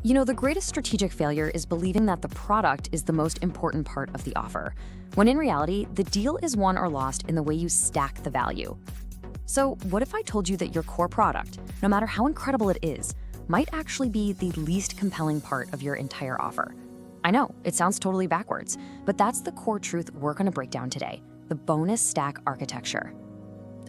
The greatest strategic failure is believing that the product is the most important part of the offer, when in reality, the deal is won or lost in the way you stack the value. So what if I told you that your core product, no matter how incredible it is, might actually be the least compelling part of your entire offer? I know, it sounds totally backwards, but that's the core truth we're going to break down today, the bonus stack architecture.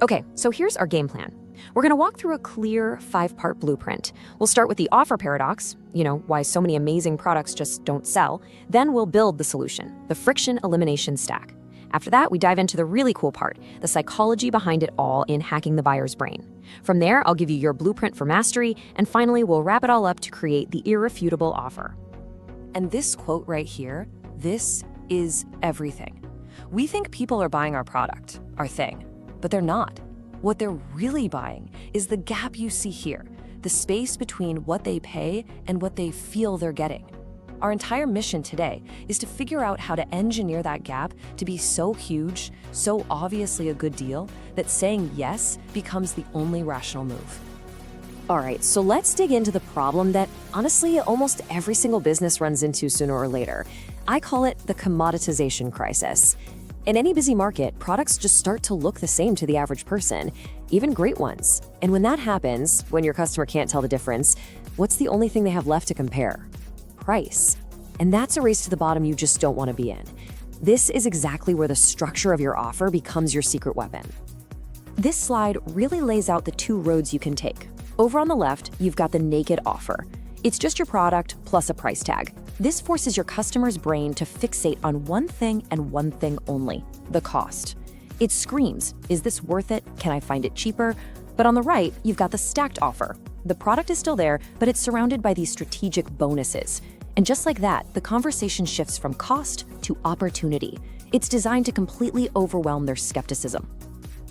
Okay, so here's our game plan. We're going to walk through a clear 5-part blueprint. We'll start with the offer paradox, why so many amazing products just don't sell. Then we'll build the solution, the Friction-Elimination Stack. After that, we dive into the really cool part, the psychology behind it all in hacking the buyer's brain. From there, I'll give you your blueprint for mastery, and finally, we'll wrap it all up to create the irrefutable offer. And this quote right here, this is everything. We think people are buying our product, our thing, but they're not. What they're really buying is the gap you see here, the space between what they pay and what they feel they're getting. Our entire mission today is to figure out how to engineer that gap to be so huge, so obviously a good deal, that saying yes becomes the only rational move. All right, so let's dig into the problem that, honestly, almost every single business runs into sooner or later. I call it the commoditization crisis. In any busy market, products just start to look the same to the average person, even great ones. And when that happens, when your customer can't tell the difference, what's the only thing they have left to compare? Price. And that's a race to the bottom you just don't want to be in. This is exactly where the structure of your offer becomes your secret weapon. This slide really lays out the 2 roads you can take. Over on the left, you've got the naked offer. It's just your product plus a price tag. This forces your customer's brain to fixate on one thing and one thing only, the cost. It screams, is this worth it? Can I find it cheaper? But on the right, you've got the stacked offer. The product is still there, but it's surrounded by these strategic bonuses. And just like that, the conversation shifts from cost to opportunity. It's designed to completely overwhelm their skepticism.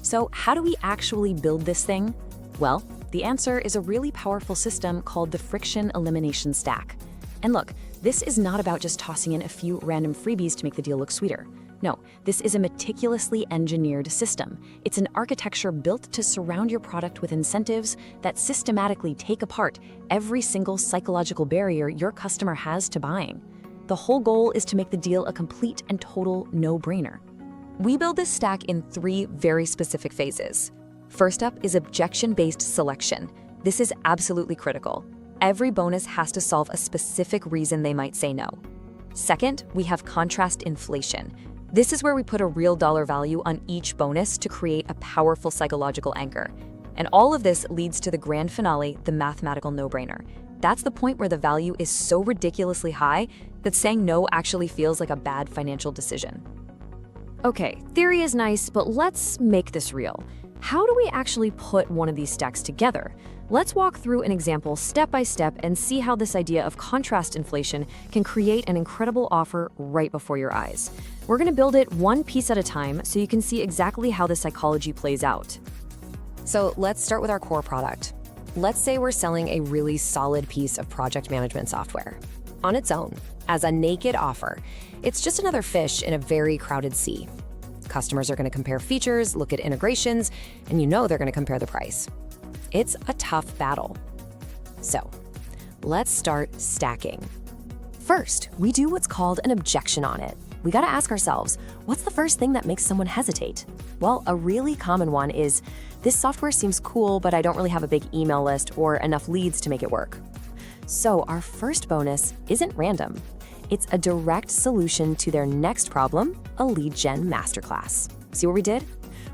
So how do we actually build this thing? Well, the answer is a really powerful system called the Friction-Elimination Stack. And look, this is not about just tossing in a few random freebies to make the deal look sweeter. No, this is a meticulously engineered system. It's an architecture built to surround your product with incentives that systematically take apart every single psychological barrier your customer has to buying. The whole goal is to make the deal a complete and total no-brainer. We build this stack in 3 very specific phases. First up is objection-based selection. This is absolutely critical. Every bonus has to solve a specific reason they might say no. Second, we have contrast inflation. This is where we put a real dollar value on each bonus to create a powerful psychological anchor. And all of this leads to the grand finale, the mathematical no-brainer. That's the point where the value is so ridiculously high that saying no actually feels like a bad financial decision. Okay, theory is nice, but let's make this real. How do we actually put one of these stacks together? Let's walk through an example step by step and see how this idea of contrast inflation can create an incredible offer right before your eyes. We're going to build it one piece at a time so you can see exactly how the psychology plays out. So let's start with our core product. Let's say we're selling a really solid piece of project management software. On its own, as a naked offer, it's just another fish in a very crowded sea. Customers are going to compare features, look at integrations, and they're going to compare the price. It's a tough battle. So let's start stacking. First, we do what's called an objection on it. We got to ask ourselves, what's the first thing that makes someone hesitate? Well, a really common one is, this software seems cool, but I don't really have a big email list or enough leads to make it work. So our first bonus isn't random. It's a direct solution to their next problem, a lead gen masterclass. See what we did?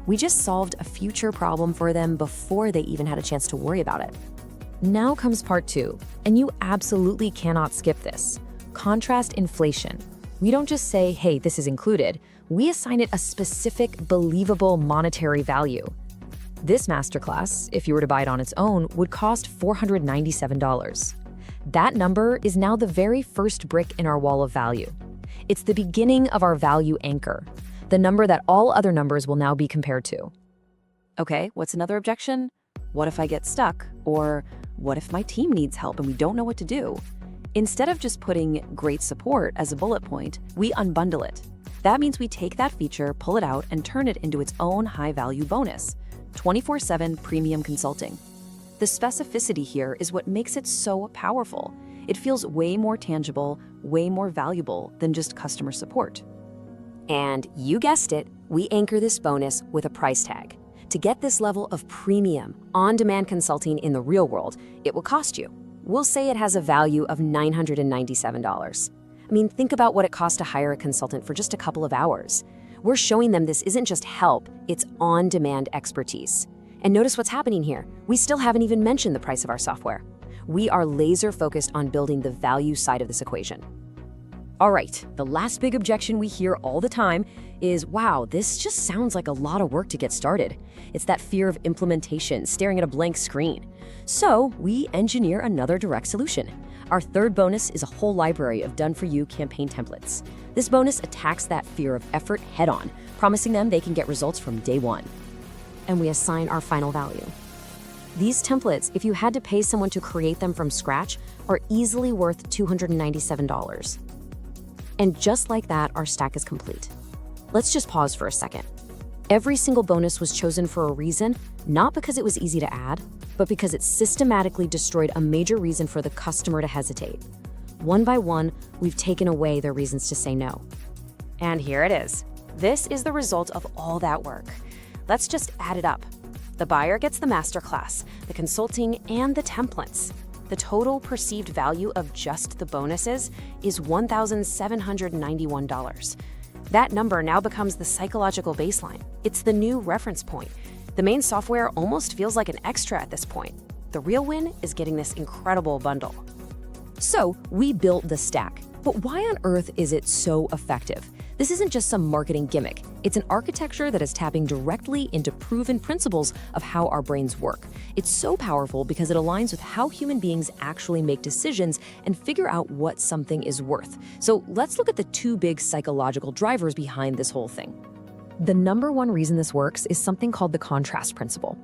We just solved a future problem for them before they even had a chance to worry about it. Now comes part 2, and you absolutely cannot skip this. Contrast inflation. We don't just say, hey, this is included. We assign it a specific, believable monetary value. This masterclass, if you were to buy it on its own, would cost $497. That number is now the very first brick in our wall of value. It's the beginning of our value anchor, the number that all other numbers will now be compared to. Okay, what's another objection? What if I get stuck? Or what if my team needs help and we don't know what to do? Instead of just putting great support as a bullet point, we unbundle it. That means we take that feature, pull it out, and turn it into its own high-value bonus, 24/7 premium consulting. The specificity here is what makes it so powerful. It feels way more tangible, way more valuable than just customer support. And you guessed it, we anchor this bonus with a price tag. To get this level of premium, on-demand consulting in the real world, it will cost you. We'll say it has a value of $997. I mean, think about what it costs to hire a consultant for just a couple of hours. We're showing them this isn't just help, it's on-demand expertise. And notice what's happening here. We still haven't even mentioned the price of our software. We are laser focused on building the value side of this equation. All right, the last big objection we hear all the time is, wow, this just sounds like a lot of work to get started. It's that fear of implementation, staring at a blank screen. So we engineer another direct solution. Our third bonus is a whole library of done-for-you campaign templates. This bonus attacks that fear of effort head-on, promising them they can get results from day one. And we assign our final value. These templates, if you had to pay someone to create them from scratch, are easily worth $297. And just like that, our stack is complete. Let's just pause for a second. Every single bonus was chosen for a reason, not because it was easy to add, but because it systematically destroyed a major reason for the customer to hesitate. One by one, we've taken away their reasons to say no. And here it is. This is the result of all that work. Let's just add it up. The buyer gets the masterclass, the consulting, and the templates. The total perceived value of just the bonuses is $1,791. That number now becomes the psychological baseline. It's the new reference point. The main software almost feels like an extra at this point. The real win is getting this incredible bundle. So we built the stack, but why on earth is it so effective? This isn't just some marketing gimmick. It's an architecture that is tapping directly into proven principles of how our brains work. It's so powerful because it aligns with how human beings actually make decisions and figure out what something is worth. So let's look at the two big psychological drivers behind this whole thing. The number one reason this works is something called the contrast principle.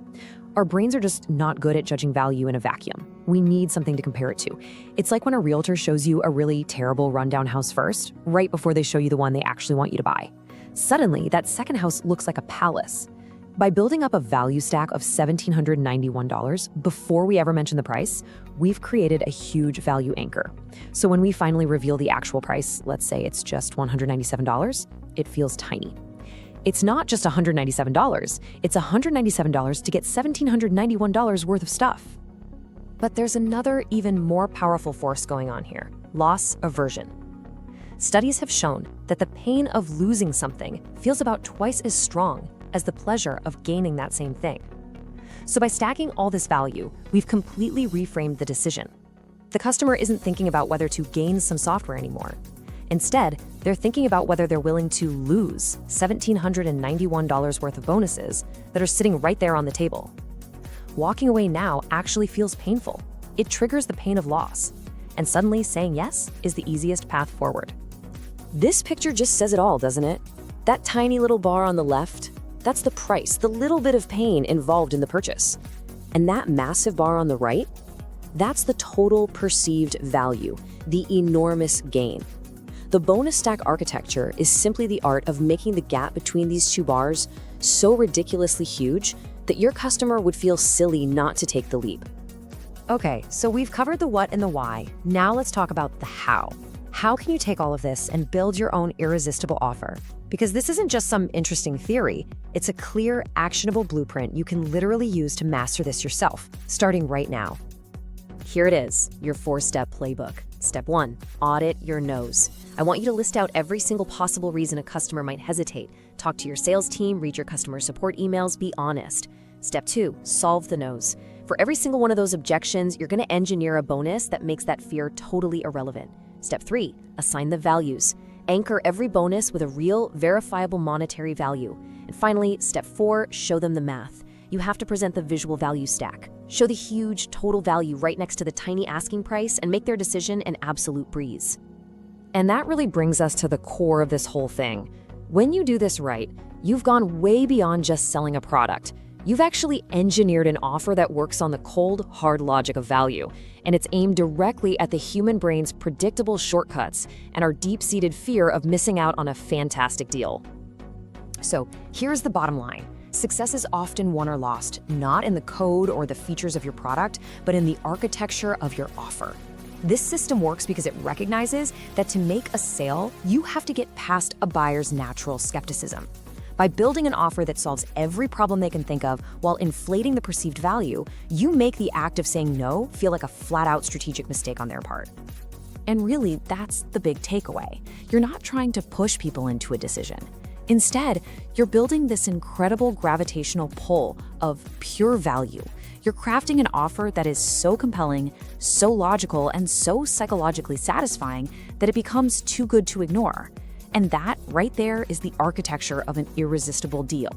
Our brains are just not good at judging value in a vacuum. We need something to compare it to. It's like when a realtor shows you a really terrible rundown house first, right before they show you the one they actually want you to buy. Suddenly, that second house looks like a palace. By building up a value stack of $1,791 before we ever mention the price, we've created a huge value anchor. So when we finally reveal the actual price, let's say it's just $197, it feels tiny. It's not just $197, it's $197 to get $1,791 worth of stuff. But there's another, even more powerful force going on here: loss aversion. Studies have shown that the pain of losing something feels about twice as strong as the pleasure of gaining that same thing. So by stacking all this value, we've completely reframed the decision. The customer isn't thinking about whether to gain some software anymore. Instead, they're thinking about whether they're willing to lose $1,791 worth of bonuses that are sitting right there on the table. Walking away now actually feels painful. It triggers the pain of loss. And suddenly saying yes is the easiest path forward. This picture just says it all, doesn't it? That tiny little bar on the left, that's the price, the little bit of pain involved in the purchase. And that massive bar on the right, that's the total perceived value, the enormous gain. The bonus stack architecture is simply the art of making the gap between these two bars so ridiculously huge that your customer would feel silly not to take the leap. Okay, so we've covered the what and the why. Now let's talk about the how. How can you take all of this and build your own irresistible offer? Because this isn't just some interesting theory, it's a clear, actionable blueprint you can literally use to master this yourself, starting right now. Here it is, your 4-step playbook. Step 1, audit your no's. I want you to list out every single possible reason a customer might hesitate. Talk to your sales team, read your customer support emails, be honest. Step 2, solve the no's. For every single one of those objections, you're going to engineer a bonus that makes that fear totally irrelevant. Step 3, assign the values. Anchor every bonus with a real, verifiable monetary value. And finally, step 4, show them the math. You have to present the visual value stack. Show the huge total value right next to the tiny asking price and make their decision an absolute breeze. And that really brings us to the core of this whole thing. When you do this right, you've gone way beyond just selling a product. You've actually engineered an offer that works on the cold, hard logic of value, and it's aimed directly at the human brain's predictable shortcuts and our deep-seated fear of missing out on a fantastic deal. So here's the bottom line. Success is often won or lost, not in the code or the features of your product, but in the architecture of your offer. This system works because it recognizes that to make a sale, you have to get past a buyer's natural skepticism. By building an offer that solves every problem they can think of while inflating the perceived value, you make the act of saying no feel like a flat-out strategic mistake on their part. And really, that's the big takeaway. You're not trying to push people into a decision. Instead, you're building this incredible gravitational pull of pure value. You're crafting an offer that is so compelling, so logical, and so psychologically satisfying that it becomes too good to ignore. And that, right there, is the architecture of an irresistible deal.